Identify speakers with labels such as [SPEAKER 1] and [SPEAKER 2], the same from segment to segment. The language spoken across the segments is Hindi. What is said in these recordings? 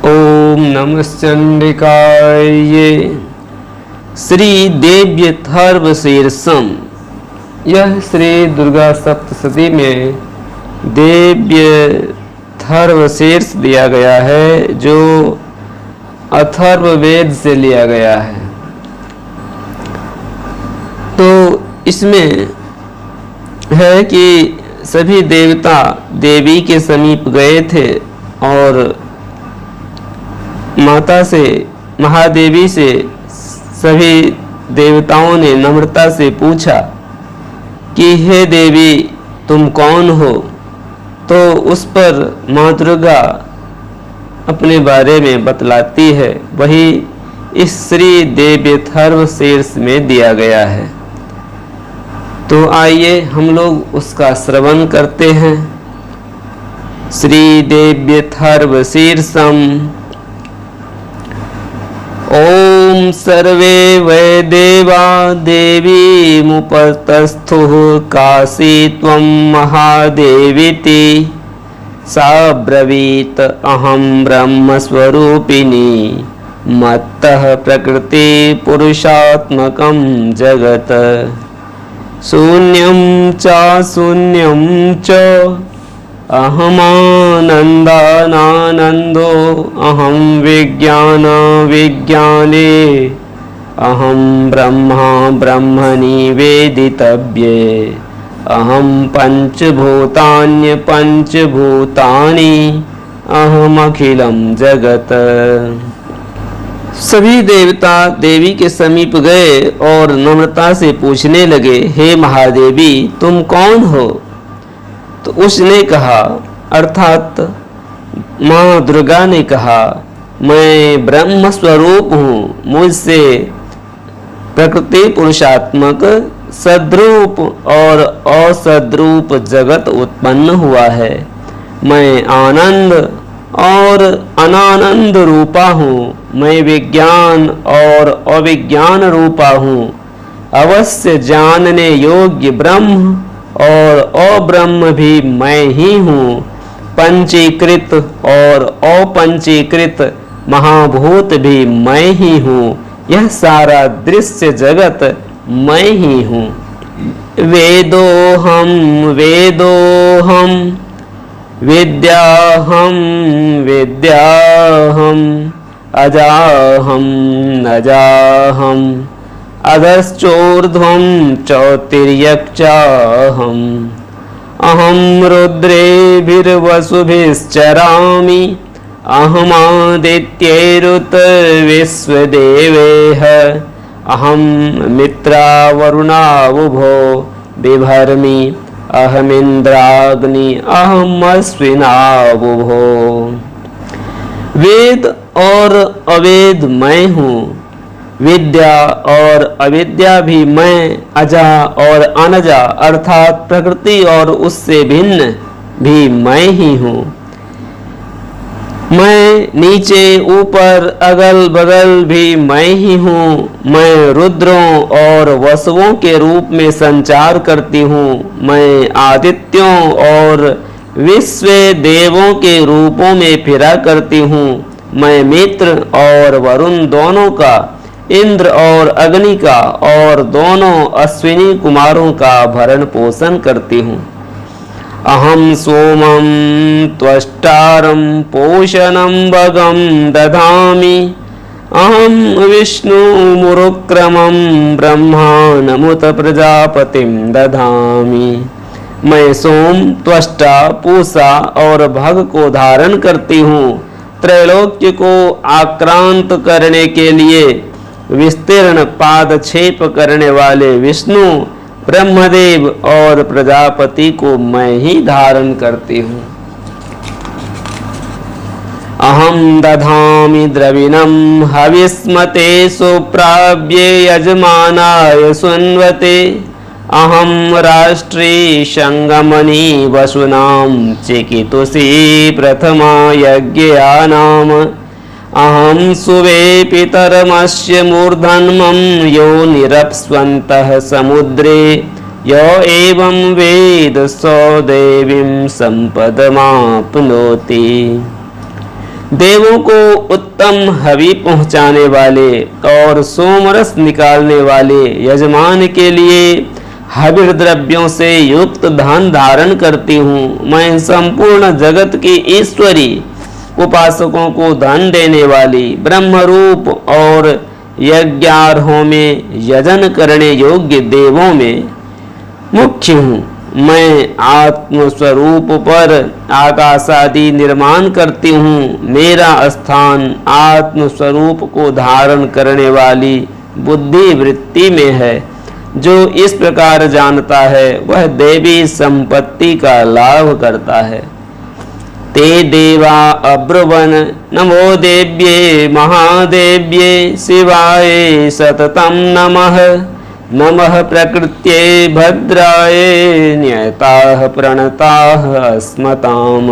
[SPEAKER 1] ओम नमः चंडिकाय। श्री देव्यथर्वशीर्षम। यह श्री दुर्गा सप्तशती में देव्यथर्वशीर्ष दिया गया है, जो अथर्ववेद से लिया गया है। तो इसमें है कि सभी देवता देवी के समीप गए थे और माता से, महादेवी से सभी देवताओं ने नम्रता से पूछा कि हे देवी, तुम कौन हो? तो उस पर माँ दुर्गा अपने बारे में बतलाती है। वही इस श्री देव्यथर्वशीर्ष में दिया गया है। तो आइए हम लोग उसका श्रवण करते हैं। श्री देव्यथर्वशीर्षम। ओम सर्वे वै देवा देवी मुपतस्थुः काशी त्वं महादेवीति सा ब्रवीत अहं ब्रह्मस्वरूपिणी मत्तः प्रकृति पुरुषात्मकं जगत् शून्यं च शून्यं च अहमानन्दानानन्दो अहं विज्ञान विज्ञाने अहं ब्रह्मा ब्रह्मणि वेदितव्ये अहं पंचभूतान्य पंचभूतानि अहमखिलं जगत्। सभी देवता देवी के समीप गए और नम्रता से पूछने लगे, हे महादेवी, तुम कौन हो? तो उसने कहा, अर्थात माँ दुर्गा ने कहा, मैं ब्रह्म स्वरूप हूँ। मुझसे प्रकृति पुरुषात्मक सद्रूप और असद्रूप जगत उत्पन्न हुआ है। मैं आनंद और अनानंद रूपा हूँ। मैं विज्ञान और अविज्ञान रूपा हूँ। अवश्य जानने योग्य ब्रह्म और अब्रह्म भी मैं ही हूँ। पंचीकृत और अपंचीकृत महाभूत भी मैं ही हूँ। यह सारा दृश्य जगत मैं ही हूँ। वेदोहम वेदोहम विद्याहम विद्याहम अजाहम अजाहम अधश्चोर्ध्वं चौतिर्यक्चाहम् अहं रुद्रेभिर्वसुभिश्चरामि अहमादित्यैरुत विश्वदेवैः अहं मित्रावरुणावुभो बिभर्मि अहमिन्द्राग्नि अहमश्विनावुभो। वेद और अवेद मैं हूँ। विद्या और अविद्या भी मैं, अजा और अनजा अर्थात प्रकृति और उससे भिन्न भी मैं ही हूँ। मैं नीचे ऊपर अगल बगल भी मैं ही हूँ। मैं रुद्रों और वसुओं के रूप में संचार करती हूँ। मैं आदित्यों और विश्व देवों के रूपों में फिरा करती हूँ। मैं मित्र और वरुण दोनों का, इंद्र और अग्नि का और दोनों अश्विनी कुमारों का भरण पोषण करती हूँ। अहम सोमं त्वष्टारं पोषणं भगं दधामि अहम विष्णु मुरुक्रमं ब्रह्माणमुत प्रजापतिं दधामि। मैं सोम, त्वष्टा, पूषा और भग को धारण करती हूँ। त्रैलोक्य को आक्रांत करने के लिए विस्तीर्ण पादक्षेप करने वाले विष्णु, ब्रह्मदेव और प्रजापति को मैं ही धारण करती हूँ। अहम दधामि द्रविणं हविस्मते सुप्राव्ये यजमानाय सुन्वते अहम राष्ट्री संगमनी वसुनां चिकितुषी प्रथमा यज्ञानाम अहं सुवे पितरमस्य मूर्धन्मं यो निरप्स्वन्तः समुद्रे यो एवं वेद स देवीं संपदमाप्नोति। देवों को उत्तम हवि पहुंचाने वाले और सोमरस निकालने वाले यजमान के लिए हविर द्रव्यों से युक्त धन धारण करती हूँ। मैं संपूर्ण जगत की ईश्वरी उपासकों को धन देने वाली ब्रह्मरूप और यज्ञार्हों में यजन करने योग्य देवों में मुख्य हूँ। मैं आत्म स्वरूप पर आकाश आदि निर्माण करती हूँ। मेरा स्थान आत्म स्वरूप को धारण करने वाली बुद्धि वृत्ति में है। जो इस प्रकार जानता है वह देवी संपत्ति का लाभ करता है। ते देवा अब्रुवन नमो देव्ये महादेव्ये शिवाय सततम नमः। नमः प्रकृत्यै भद्रायै न्यताः प्रणताः अस्मताम्।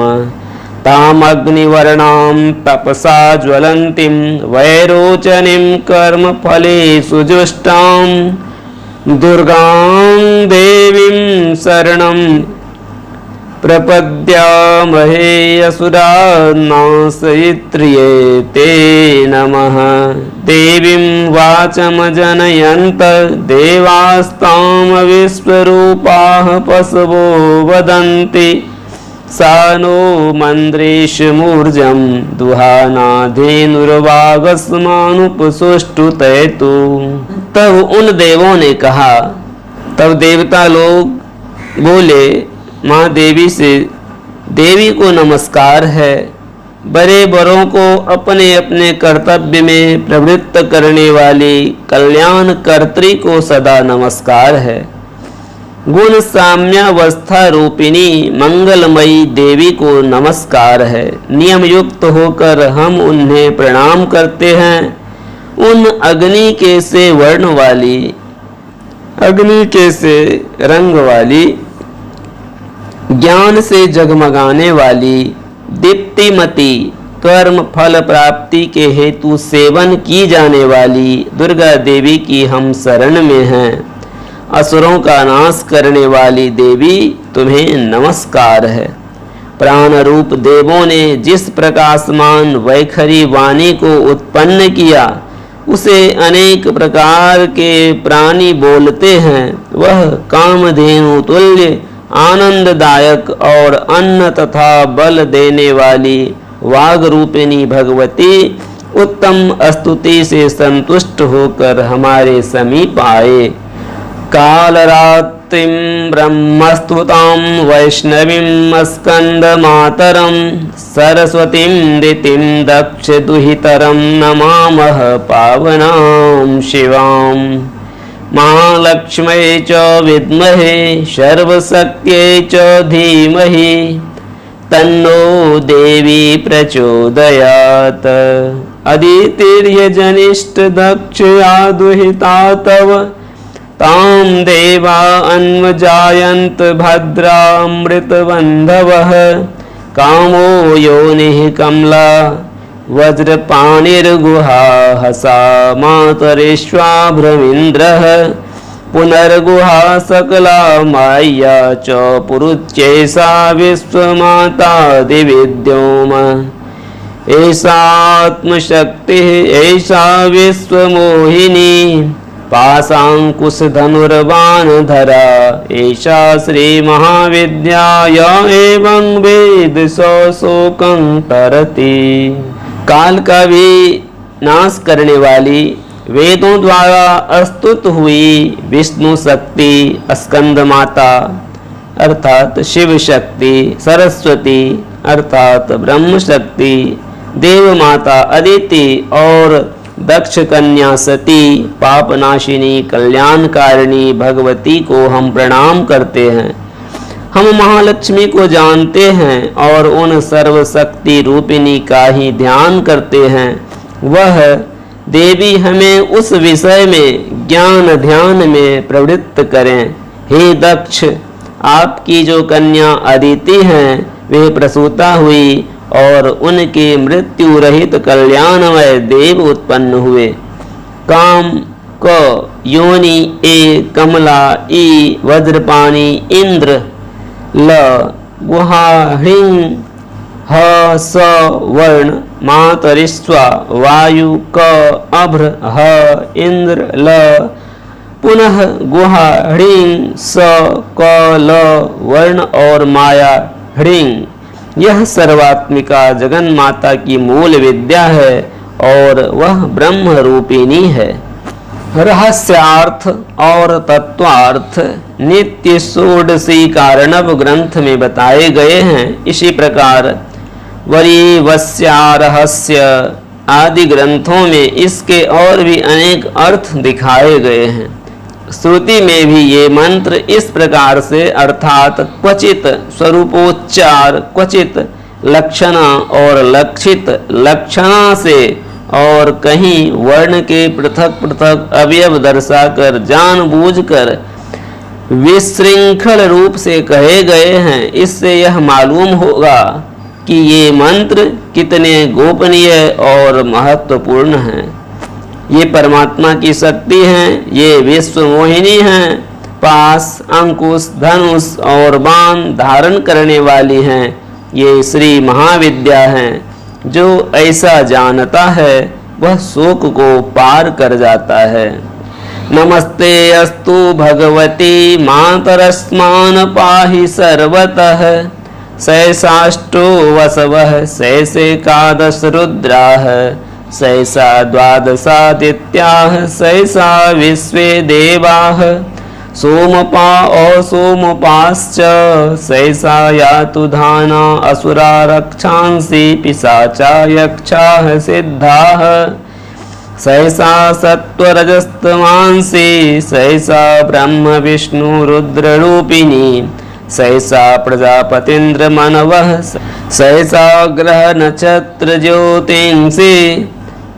[SPEAKER 1] तामग्निवर्णां तपसा ज्वलन्तीं वैरोचनीं कर्मफलेषु जुष्टां दुर्गां देवीं शरणं प्रपद्यामहे असुरान्नाशयित्र्यै ते नमः। देवीं वाचं जनयन्त देवास्तां विश्वरूपाः पशवो वदन्ति। सा नो मन्द्रेशमूर्जं दुहानाधेनुर्वागस्मानुपसुष्टुतैतु। तब उन देवों ने कहा, तब देवता लोग बोले माँ देवी से, देवी को नमस्कार है। बड़े बड़ों को अपने अपने कर्तव्य में प्रवृत्त करने वाली कल्याणकर्त्री को सदा नमस्कार है। गुण साम्यावस्था रूपिणी मंगलमयी देवी को नमस्कार है। नियम युक्त होकर हम उन्हें प्रणाम करते हैं। उन अग्नि के से वर्ण वाली, अग्नि के से रंग वाली, ज्ञान से जगमगाने वाली, दीप्तिमती, कर्म फल प्राप्ति के हेतु सेवन की जाने वाली दुर्गा देवी की हम शरण में हैं। असुरों का नाश करने वाली देवी तुम्हें नमस्कार है। प्राण रूप देवों ने जिस प्रकाशमान वैखरी वाणी को उत्पन्न किया उसे अनेक प्रकार के प्राणी बोलते हैं। वह कामधेनु तुल्य आनंददायक और अन्न तथा बल देने वाली वाग रूपिणी भगवती उत्तम स्तुति से संतुष्ट होकर हमारे समीप आए। कालरात्रिं ब्रह्मस्तुतां वैष्णवीं स्कंदमातरं सरस्वतीं दितिं दक्ष दुहितरं नमामः पावनां शिवां। महालक्ष्म्यै च विद्महे सर्वशक्त्यै च धीमहि तन्नो देवी प्रचोदयात्। अदितिर्यजनिष्ठ दक्षया दुहिता तव तां देवा अन्वजायन्त भद्रामृतबन्धवः। कामो योनिः कमला वज्रपाणिर्गुहा हसा मातरेष्वाभ्रमिन्द्रः। पुनर्गुहा सकला माया च पुरुच्यैषा विश्वमाता दिविद्योम। एषा आत्मशक्तिः एषा विश्वमोहिनी पाशाङ्कुशधनुर्बाणधरा। एषा श्रीमहाविद्या य एवं वेद शोकं तरति। काल का भी नाश करने वाली वेदों द्वारा स्तुत हुई विष्णु शक्ति, स्कंद माता अर्थात शिव शक्ति, सरस्वती अर्थात ब्रह्म शक्ति, देव माता अदिति और दक्ष कन्या सती, पापनाशिनी कल्याणकारिणी भगवती को हम प्रणाम करते हैं। हम महालक्ष्मी को जानते हैं और उन सर्वशक्ति रूपिणी का ही ध्यान करते हैं। वह देवी हमें उस विषय में ज्ञान ध्यान में प्रवृत्त करें। हे दक्ष, आपकी जो कन्या अदिति हैं वे प्रसूता हुई और उनके मृत्यु रहित कल्याणमय देव उत्पन्न हुए। काम क योनि ए कमला ई वज्रपाणी इंद्र ल गुहा हृंग ह स वर्ण मातरिश्वा वायु क अभ्र ह इंद्र ल पुनः गुहा ह्रीं स क ल वर्ण और माया ह्रीं। यह सर्वात्मिका जगन माता की मूल विद्या है और वह ब्रह्म रूपिणी है। रहस्यार्थ और तत्वार्थ नित्य षोडशी कारणव ग्रंथ में बताए गए हैं। इसी प्रकार वरीवस्या रहस्य आदि ग्रंथों में इसके और भी अनेक अर्थ दिखाए गए हैं। श्रुति में भी ये मंत्र इस प्रकार से अर्थात क्वचित स्वरूपोच्चार, क्वचित लक्षणा और लक्षित लक्षणा से और कहीं वर्ण के पृथक पृथक अवयव दर्शाकर जानबूझकर विशृंखल रूप से कहे गए हैं। इससे यह मालूम होगा कि ये मंत्र कितने गोपनीय और महत्वपूर्ण हैं। ये परमात्मा की शक्ति हैं, ये विश्व मोहिनी हैं, पास, अंकुश, धनुष और बाण धारण करने वाली हैं। ये श्री महाविद्या हैं। जो ऐसा जानता है वह शोक को पार कर जाता है। नमस्ते अस्तु भगवती मातरस्मान् पाहि सर्वतः। सैषाष्टो वसवः सैषेकादश रुद्राः सैषा द्वादशादित्याः सैषा विश्वे देवाः सोमपा असोमपाश्च सैषा यातु धाना असुरा रक्षांसि पिशाचा यक्षाः सिद्धाः सैषा सत्वरजस्तमांसि सैषा ब्रह्म विष्णु रुद्ररूपिणी सैषा प्रजापतीन्द्र मनवः सैषा ग्रह नक्षत्र ज्योतिंसि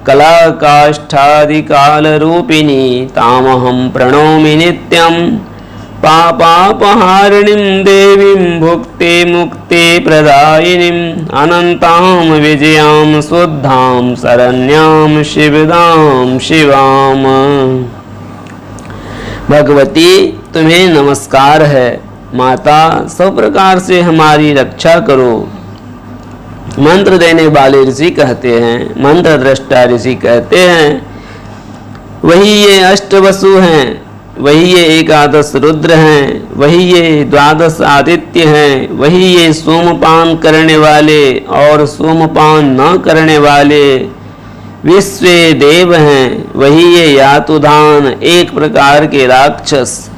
[SPEAKER 1] कला काष्ठादि काल रूपिणी तामहं प्रणौमि नित्यं पापापहारिणीं देवीं भुक्ति मुक्ति प्रदायिनीं अनन्तां विजयां शुद्धां शरण्यां शिवदां शिवाम। भगवती तुम्हें नमस्कार है। माता सब प्रकार से हमारी रक्षा करो। मंत्र देने वाले ऋषि कहते हैं, मंत्र दृष्टा ऋषि कहते हैं, वही ये अष्टवसु हैं, वही ये एकादश रुद्र हैं, वही ये द्वादश आदित्य हैं, वही ये सोमपान करने वाले और सोमपान न करने वाले विश्व देव हैं, वही ये यातुधान एक प्रकार के राक्षस,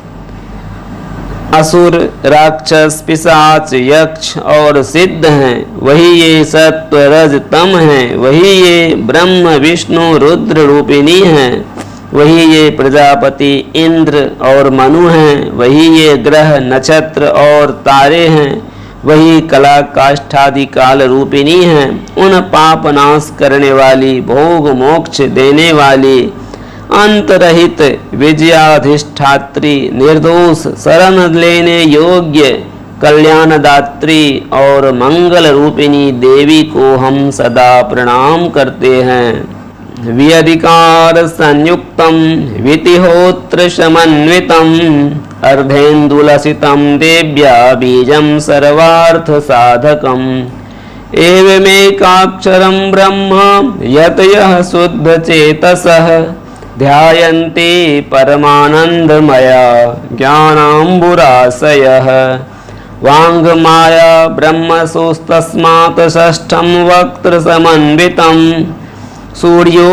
[SPEAKER 1] असुर, राक्षस, पिशाच, यक्ष और सिद्ध हैं, वही ये सत्व रज तम हैं, वही ये ब्रह्म विष्णु रुद्र रूपिणी हैं, वही ये प्रजापति इंद्र और मनु हैं, वही ये ग्रह नक्षत्र और तारे हैं, वही कला काष्ठादि काल रूपिणी हैं। उन पाप नाश करने वाली, भोग मोक्ष देने वाली, अंतरहित, विजयाधिष्ठात्री, निर्दोष, शरण लेने योग्य, कल्याणदात्री और मंगल रूपिणी देवी को हम सदा प्रणाम करते हैं। विअधिकार संयुक्तम वितिहोत्र समन्वितम अर्धेन्दुलसितम देव्या बीजम सर्वार्थ साधकम एवमेकाक्षरं ब्रह्म यत यः शुद्ध चेतसः ध्यायन्ति परमानंदमया ज्ञानाम्बुराशयः वाङ्माया ब्रह्मसोस्तस्मात् षष्ठं वक्त्र समन्वितं सूर्यो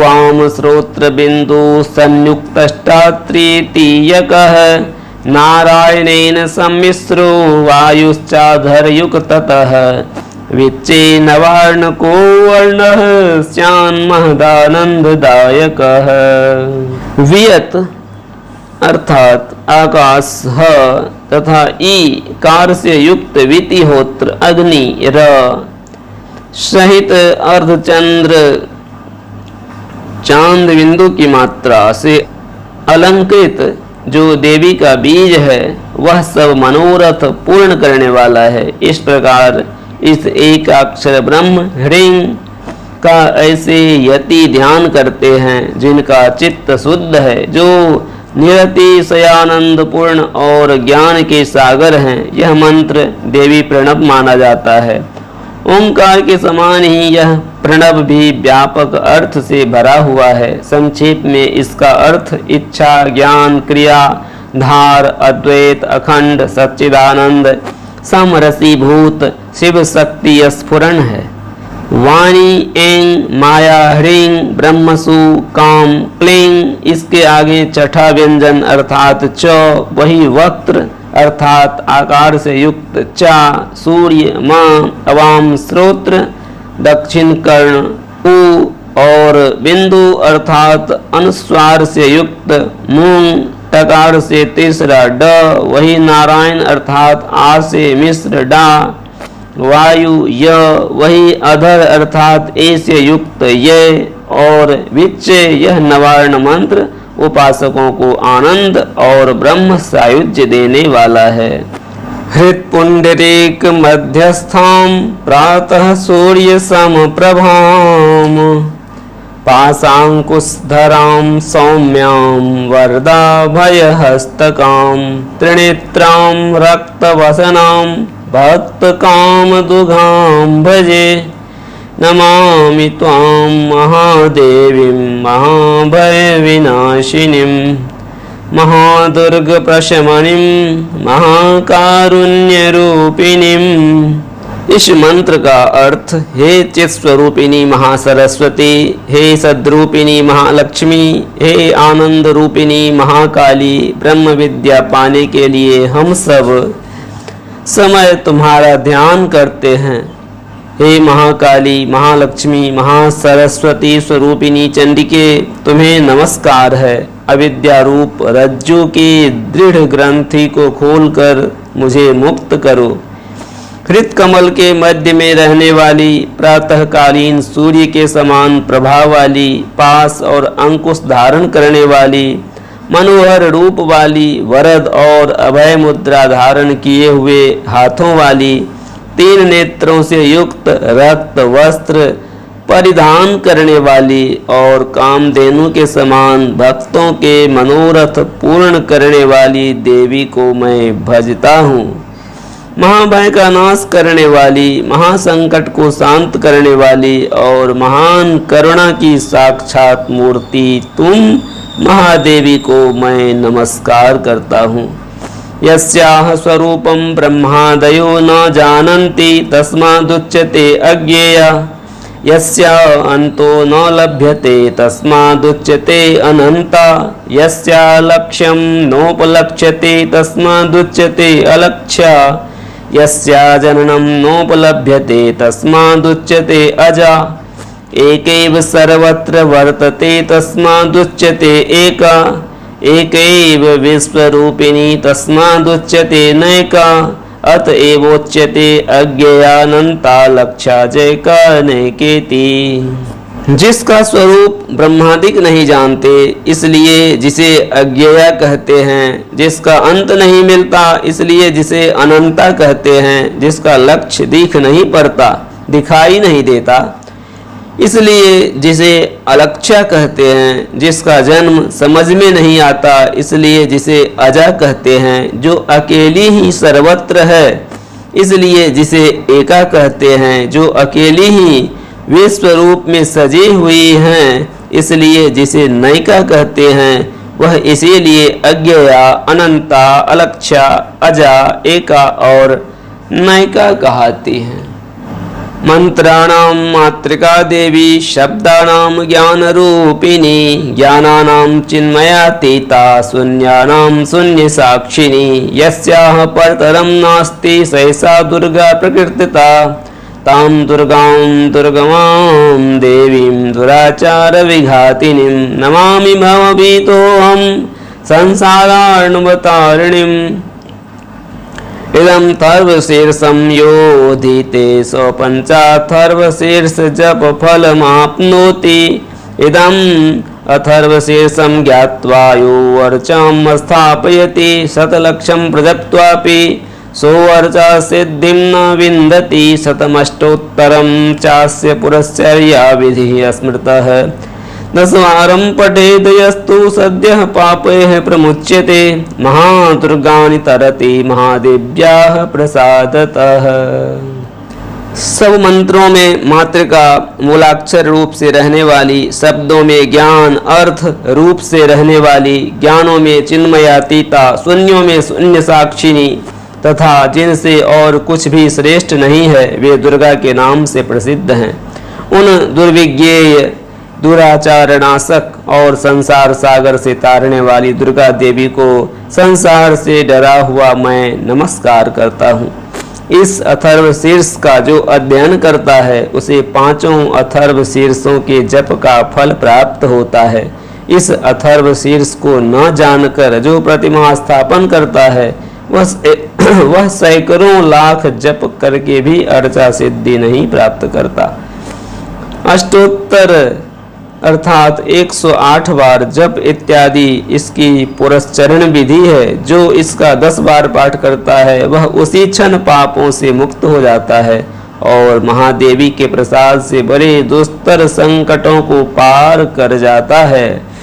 [SPEAKER 1] वाम श्रोत्र बिंदु संयुक्तष्टात्रितीयकः नारायणेन सम्मिश्रो वायुश्चाधरयुक्ततः विच्चे नवार्ण को वर्णः स्यान्महदानंददायकः। वियत अर्थात आकाश ह तथा ई कार से युक्त वितिहोत्र अग्नि र सहित अर्धचंद्र चांद बिंदु की मात्रा से अलंकृत जो देवी का बीज है वह सब मनोरथ पूर्ण करने वाला है। इस प्रकार इस एक अक्षर ब्रह्म ह्रीं का ऐसे यति ध्यान करते हैं जिनका चित्त शुद्ध है, जो निरतिशयानंद पूर्ण और ज्ञान के सागर हैं। यह मंत्र देवी प्रणव माना जाता है। ओंकार के समान ही यह प्रणव भी व्यापक अर्थ से भरा हुआ है। संक्षेप में इसका अर्थ इच्छा, ज्ञान, क्रिया, धार, अद्वैत, अखंड, सच्चिदानंद, समरसीभूत शिव शक्ति स्फुरण है। वाणी, ऐं, माया, ह्रीं, ब्रह्मसु, काम, क्लीं, इसके आगे छठा व्यंजन अर्थात च, वही वक्त्र अर्थात आकार से युक्त चा, सूर्य, मां, अवाम श्रोत्र, दक्षिण कर्ण, उ और बिंदु अर्थात अनुस्वार से युक्त मूंग, टकार से तीसरा ड, वही नारायण अर्थात आ से मिश्र डा, वायु य, वही अधर अर्थात ए से युक्त ये, और विच्चे यह नवार्ण मंत्र उपासकों को आनंद और ब्रह्म सायुज्य देने वाला है। हृत्पुंडरीक मध्यस्थाम प्रातः सूर्य समप्रभाम पाशांकुशधरां सौम्यां वरदाभयहस्तकां त्रिनेत्रां रक्तवसनां भक्तकामदुघां भजे। नमामि त्वां महादेवीं महाभयविनाशिनीं महादुर्गप्रशमनीं महाकारुण्यरूपिणीं। इस मंत्र का अर्थ हे चित् स्वरूपिणी महासरस्वती, हे सद्रूपिणी महालक्ष्मी, हे आनंद रूपिणी महाकाली, ब्रह्म विद्या पाने के लिए हम सब समय तुम्हारा ध्यान करते हैं। हे महाकाली, महालक्ष्मी, महासरस्वती स्वरूपिणी चंडिके, तुम्हें नमस्कार है। अविद्या रूप रज्जु की दृढ़ ग्रंथि को खोलकर मुझे मुक्त करो। हृत कमल के मध्य में रहने वाली, प्रातःकालीन सूर्य के समान प्रभाव वाली, पास और अंकुश धारण करने वाली, मनोहर रूप वाली, वरद और अभय मुद्रा धारण किए हुए हाथों वाली, 3 नेत्रों से युक्त रक्त वस्त्र परिधान करने वाली और कामधेनु के समान भक्तों के मनोरथ पूर्ण करने वाली देवी को मैं भजता हूँ। महाभय का नाश करने वाली, महासंकट को शांत करने वाली और महान करुणा की साक्षात मूर्ति तुम महादेवी को मैं नमस्कार करता हूँ। यस्याह स्वरूपं ब्रह्मादयो न जानन्ति तस्मादुच्यते अज्ञेया, यस्या अंतो न लभ्यते तस्मादुच्यते अनंता, यस्या लक्ष्यं नोपलक्ष्यते तस्मादुच्यते अलक्ष्या, यस्या जननं नोपलभ्यते तस्मादुच्यते अजा, एकैव सर्वत्र वर्तते तस्मादुच्यते एका, एकैव विश्वरूपिणी तस्मादुच्यते नैका, अतएवोच्यते अज्ञेयानंता लक्ष्या जयका नैकेति। जिसका स्वरूप ब्रह्मादिक नहीं जानते इसलिए जिसे अज्ञेया कहते हैं, जिसका अंत नहीं मिलता इसलिए जिसे अनंता कहते हैं, जिसका लक्ष्य दिख नहीं पड़ता, दिखाई नहीं देता इसलिए जिसे अलक्ष्या कहते हैं, जिसका जन्म समझ में नहीं आता इसलिए जिसे अजा कहते हैं, जो अकेली ही सर्वत्र है इसलिए जिसे एका कहते हैं, जो अकेली ही विश्व रूप में सजी हुई हैं इसलिए जिसे नैका कहते हैं, वह इसीलिए अज्ञेया, अनंता, अलक्ष्या, अजा, एका और नैका कहती हैं। मंत्राणां मातृका देवी शब्दानां ज्ञानरूपिणी, ज्ञानानां चिन्मयातीता, शून्यानां शून्यसाक्षिणी, यस्याः परतरं नास्ति सैषा दुर्गा प्रकृतिता, तां दुर्गां दुर्गमां देवीं दुराचारविघातिनीं नमामि भवभीतोऽहं संसारार्णवतारिणीम्। इदं थर्वशीर्षं योधीते स्वपञ्चाथर्वशीर्ष जप फलमाप्नोति। इदम् अथर्वशीर्षं ज्ञात्वा यो अर्चां स्थापयति शतलक्षं प्रजप्त्वापि सोऽर्चा सिद्धिं न विन्दति। शतमष्टोत्तरं चास्य पुरस्चर्या विधिः स्मृतः। 10वारं पठेद् यस्तु सद्यः पापैः प्रमुच्यते। महादुर्गानि तरति महादेव्याः प्रसादतः। सब मंत्रों में मातृका मूलाक्षर रूप से रहने वाली, शब्दों में ज्ञान अर्थ रूप से रहने वाली, ज्ञानों में चिन्मयातीता, शून्यों में शून्य साक्षिणी तथा जिनसे और कुछ भी श्रेष्ठ नहीं है, वे दुर्गा के नाम से प्रसिद्ध हैं। उन दुर्विज्ञेय, दुराचारनाशक और संसार सागर से तारने वाली दुर्गा देवी को संसार से डरा हुआ मैं नमस्कार करता हूँ। इस अथर्व शीर्ष का जो अध्ययन करता है उसे 5 अथर्व शीर्षों के जप का फल प्राप्त होता है। इस अथर्व शीर्ष को न जानकर जो प्रतिमा स्थापन करता है वह सैकड़ों लाख जप करके भी अर्चा सिद्धि नहीं प्राप्त करता। अष्टोत्तर अर्थात 108 बार जप इत्यादि इसकी पुरस्चरण विधि है। जो इसका 10 बार पाठ करता है वह उसी क्षण पापों से मुक्त हो जाता है और महादेवी के प्रसाद से बड़े दुस्तर संकटों को पार कर जाता है।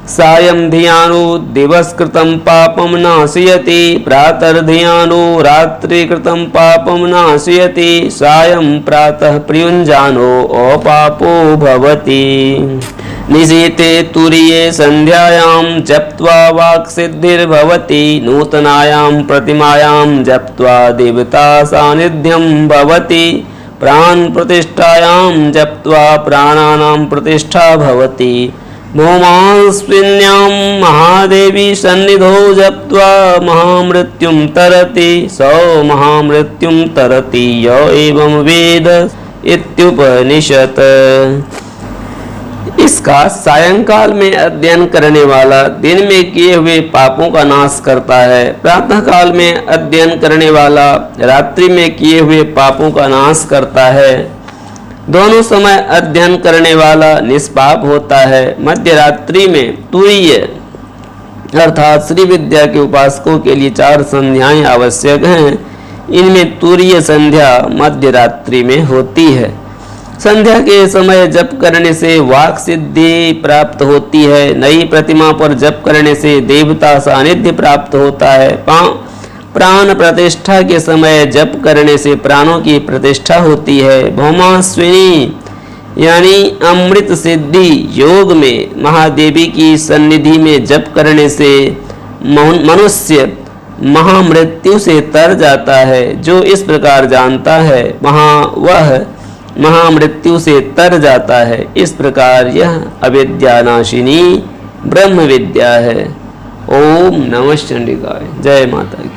[SPEAKER 1] सायं धियानो दिवस कृतं पापम नाशयति, प्रातर्धियानो रात्रि कृतं पापम नाशयति, सायं प्रातः प्रयुञ्जानो अपापो भवति। निशीते तुरीये संध्यायां जप्त्वा वाक् सिद्धिर्भवति, नूतनायां प्रतिमायां जप्त्वा देवता सान्निध्यं भवति, प्राण प्रतिष्ठायां जप्त्वा प्राणानां प्रतिष्ठा भवति। भौमास्विन्यां महादेवी सन्निधौ जप्त्वा महामृत्युं तरति, सौ महामृत्युं तरति य एवं वेद इत्युपनिषत्। इसका सायंकाल में अध्ययन करने वाला दिन में किए हुए पापों का नाश करता है, प्रातः काल में अध्ययन करने वाला रात्रि में किए हुए पापों का नाश करता है। दोनों समय अध्ययन करने वाला निष्पाप होता है। मध्य रात्रि में तुरीय अर्थात श्री विद्या के उपासकों के लिए 4 संध्याएं आवश्यक हैं। इनमें तुरीय संध्या मध्य रात्रि में होती है। संध्या के समय जप करने से वाक् सिद्धि प्राप्त होती है। नई प्रतिमा पर जप करने से देवता सानिध्य प्राप्त होता है। प्राण प्रतिष्ठा के समय जप करने से प्राणों की प्रतिष्ठा होती है। भौमास्विनी यानी अमृत सिद्धि योग में महादेवी की सन्निधि में जप करने से मनुष्य महामृत्यु से तर जाता है। जो इस प्रकार जानता है वह महामृत्यु से तर जाता है। इस प्रकार यह अविद्यानाशिनी ब्रह्म विद्या है। ओम नमः चंडिकाय। जय माता की।